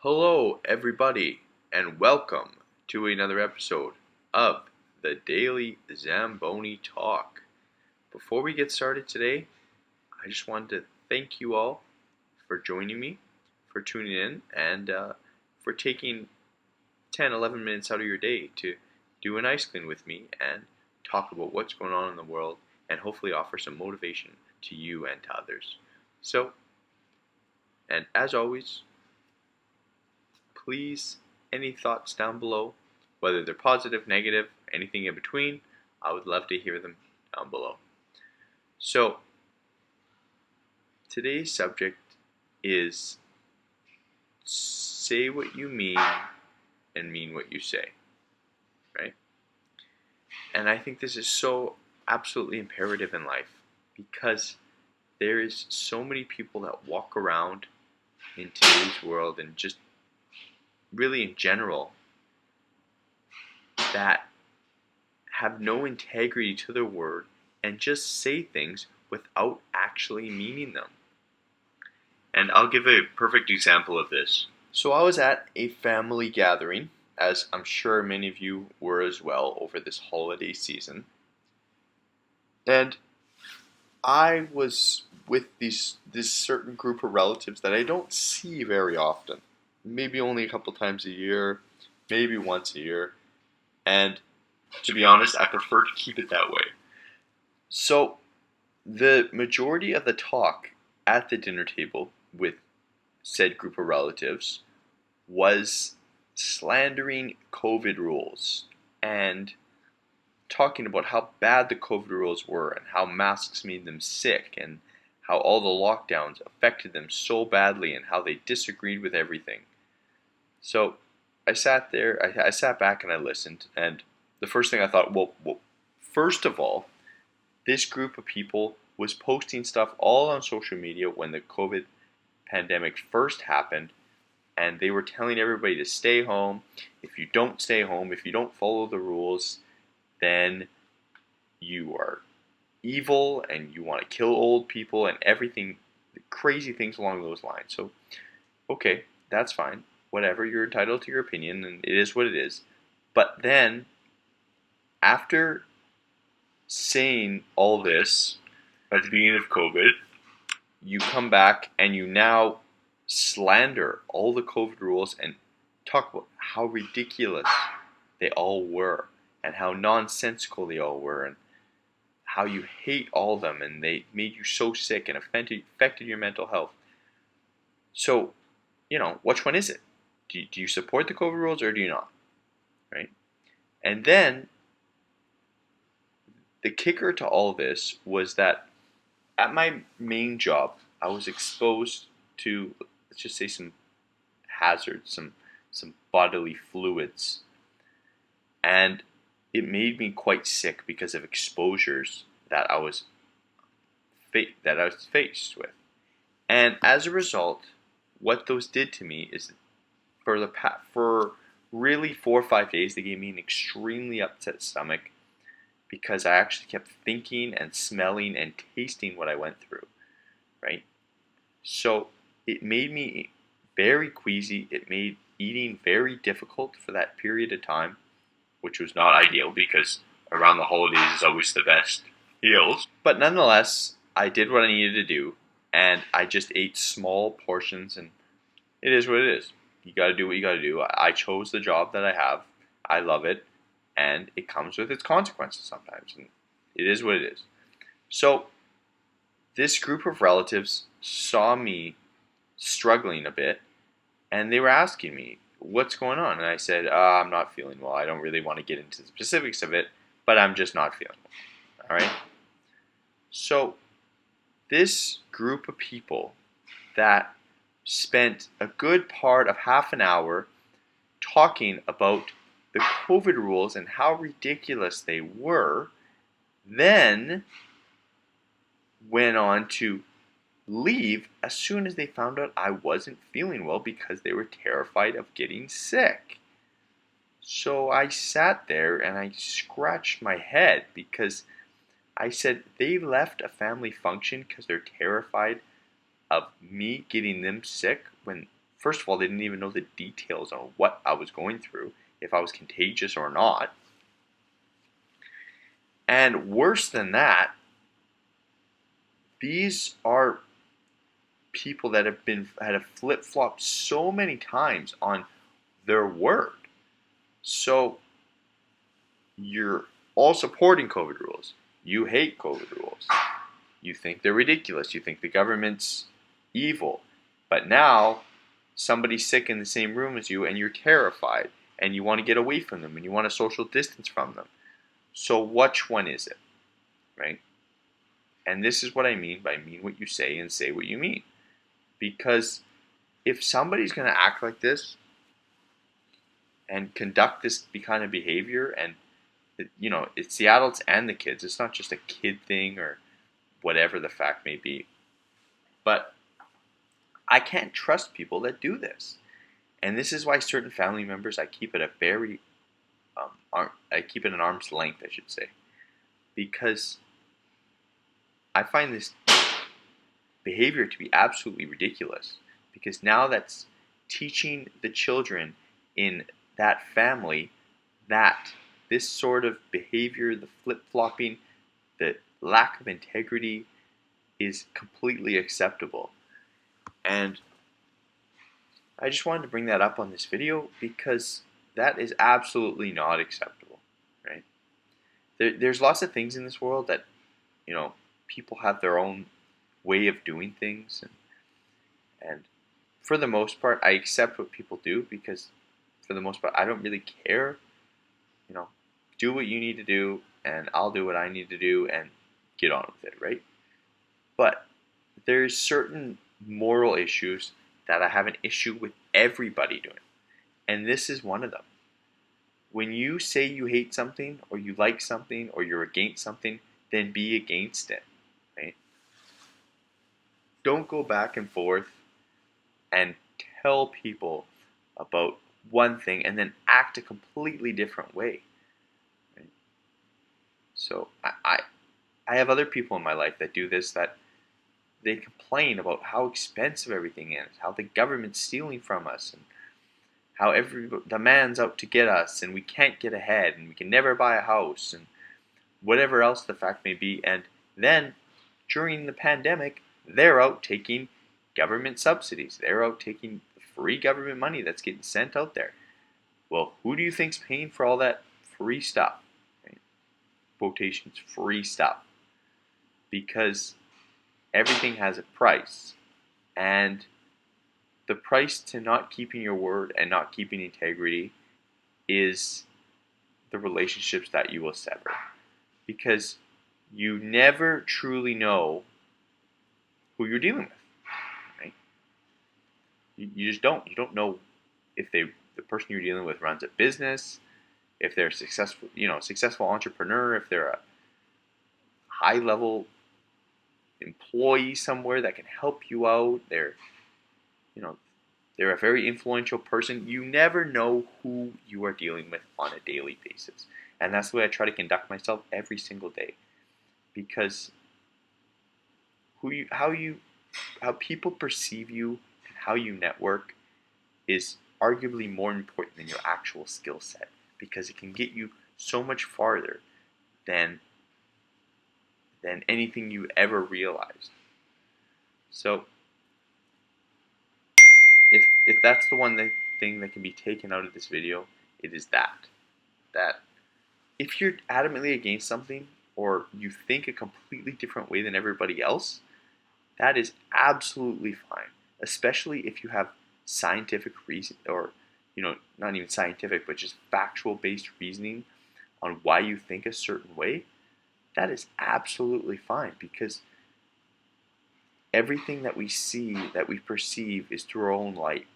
Hello, everybody, and welcome to another episode of the Daily Zamboni Talk. Before we get started today, I just wanted to thank you all for joining me, for tuning in, and for taking 10, 11 minutes out of your day to do an ice clean with me and talk about what's going on in the world and hopefully offer some motivation to you and to others. So, and as always, please, any thoughts down below, whether they're positive, negative, anything in between, I would love to hear them down below. So, today's subject is say what you mean and mean what you say, right? And I think this is so absolutely imperative in life because there is so many people that walk around in today's world and just really in general that have no integrity to their word and just say things without actually meaning them. And I'll give a perfect example of this. So I was at a family gathering, as I'm sure many of you were as well over this holiday season. And I was with this certain group of relatives that I don't see very often. Maybe only a couple times a year, maybe once a year. And to be honest, I prefer to keep it that way. So, the majority of the talk at the dinner table with said group of relatives was slandering COVID rules and talking about how bad the COVID rules were and how masks made them sick and how all the lockdowns affected them so badly and how they disagreed with everything. So I sat there, I sat back and I listened, and the first thing I thought, well, first of all, this group of people was posting stuff all on social media when the COVID pandemic first happened, and they were telling everybody to stay home. If you don't stay home, if you don't follow the rules, then you are evil and you want to kill old people and everything, crazy things along those lines. So, okay, that's fine. Whatever, you're entitled to your opinion, and it is what it is. But then, after saying all this at the beginning of COVID, you come back and you now slander all the COVID rules and talk about how ridiculous they all were and how nonsensical they all were and how you hate all of them and they made you so sick and affected your mental health. So, which one is it? Do you support the COVID rules or do you not? Right? And then the kicker to all this was that at my main job, I was exposed to, let's just say, some hazards, some bodily fluids, and it made me quite sick because of exposures that I was faced with. And as a result, what those did to me is for really 4 or 5 days, they gave me an extremely upset stomach because I actually kept thinking and smelling and tasting what I went through, right? So it made me very queasy. It made eating very difficult for that period of time, which was not ideal because around the holidays is always the best meals. But nonetheless, I did what I needed to do, and I just ate small portions, and it is what it is. You got to do what you got to do. I chose the job that I have. I love it, and it comes with its consequences sometimes, and it is what it is. So this group of relatives saw me struggling a bit, and they were asking me, what's going on? And I said, I'm not feeling well. I don't really want to get into the specifics of it, but I'm just not feeling well. All right? So this group of people that spent a good part of half an hour talking about the COVID rules and how ridiculous they were, then went on to leave as soon as they found out I wasn't feeling well because they were terrified of getting sick. So I sat there and I scratched my head because I said they left a family function because they're terrified of me getting them sick when First of all, they didn't even know the details on what I was going through, if I was contagious or not. And worse than that, these are people that had a flip-flop so many times on their word. So you're all supporting COVID rules. You hate COVID rules. You think they're ridiculous. You think the government's evil. But now somebody's sick in the same room as you and you're terrified and you want to get away from them and you want to social distance from them. So which one is it? Right? And this is what I mean by mean what you say and say what you mean. Because if somebody's going to act like this and conduct this kind of behavior, and it's the adults and the kids, it's not just a kid thing or whatever the fact may be, but I can't trust people that do this. And this is why certain family members I keep at a very I keep it at an arm's length, I should say, because I find this behavior to be absolutely ridiculous, because now that's teaching the children in that family that this sort of behavior, the flip-flopping, the lack of integrity is completely acceptable. And I just wanted to bring that up on this video because that is absolutely not acceptable, right? There's lots of things in this world that, people have their own way of doing things, and for the most part, I accept what people do because, for the most part, I don't really care. Do what you need to do, and I'll do what I need to do, and get on with it, right? But there's certain moral issues that I have an issue with everybody doing, and this is one of them. When you say you hate something, or you like something, or you're against something, then be against it, right? Don't go back and forth and tell people about one thing and then act a completely different way. Right? So I have other people in my life that do this, that they complain about how expensive everything is, how the government's stealing from us, and how the man's out to get us, and we can't get ahead, and we can never buy a house, and whatever else the fact may be. And then during the pandemic, they're out taking government subsidies. They're out taking free government money that's getting sent out there. Well, who do you think's paying for all that free stuff? Right? Quotations, free stuff. Because everything has a price. And the price to not keeping your word and not keeping integrity is the relationships that you will sever. Because you never truly know who you're dealing with. Right? You just don't. You don't know if the person you're dealing with runs a business, if they're successful entrepreneur, if they're a high level employee somewhere that can help you out. They're a very influential person. You never know who you are dealing with on a daily basis. And that's the way I try to conduct myself every single day. Because how people perceive you and how you network is arguably more important than your actual skill set, because it can get you so much farther than anything you ever realized. So if that's the one thing that can be taken out of this video, it is that if you're adamantly against something, or you think a completely different way than everybody else, that is absolutely fine, especially if you have scientific reason, or not even scientific, but just factual based reasoning on why you think a certain way. That is absolutely fine, because everything that we see, that we perceive, is through our own light,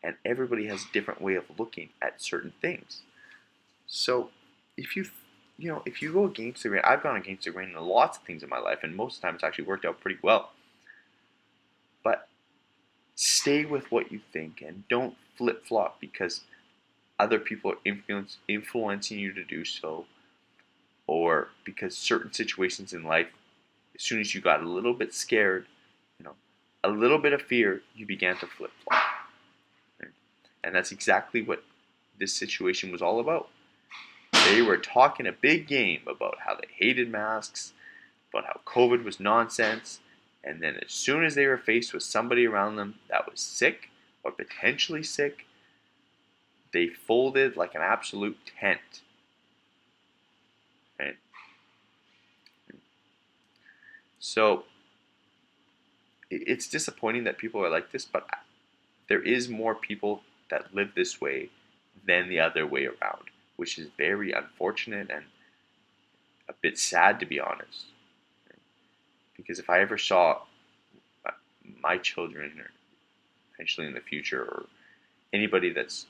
and everybody has a different way of looking at certain things. So if you go against the grain, I've gone against the grain in lots of things in my life, and most of the time it's actually worked out pretty well. But stay with what you think, and don't flip-flop because other people are influencing you to do so, or because certain situations in life, as soon as you got a little bit scared, a little bit of fear, you began to flip-flop. And that's exactly what this situation was all about. They were talking a big game about how they hated masks, about how COVID was nonsense, and then as soon as they were faced with somebody around them that was sick or potentially sick, they folded like an absolute tent. Right? So it's disappointing that people are like this, but there is more people that live this way than the other way around, which is very unfortunate and a bit sad, to be honest. Because if I ever saw my children, or potentially in the future, or anybody that's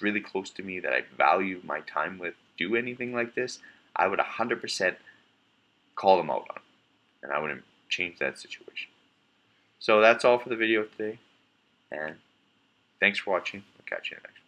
really close to me that I value my time with, do anything like this, I would 100% call them out on it, and I wouldn't change that situation. So that's all for the video today, and thanks for watching. I'll catch you next.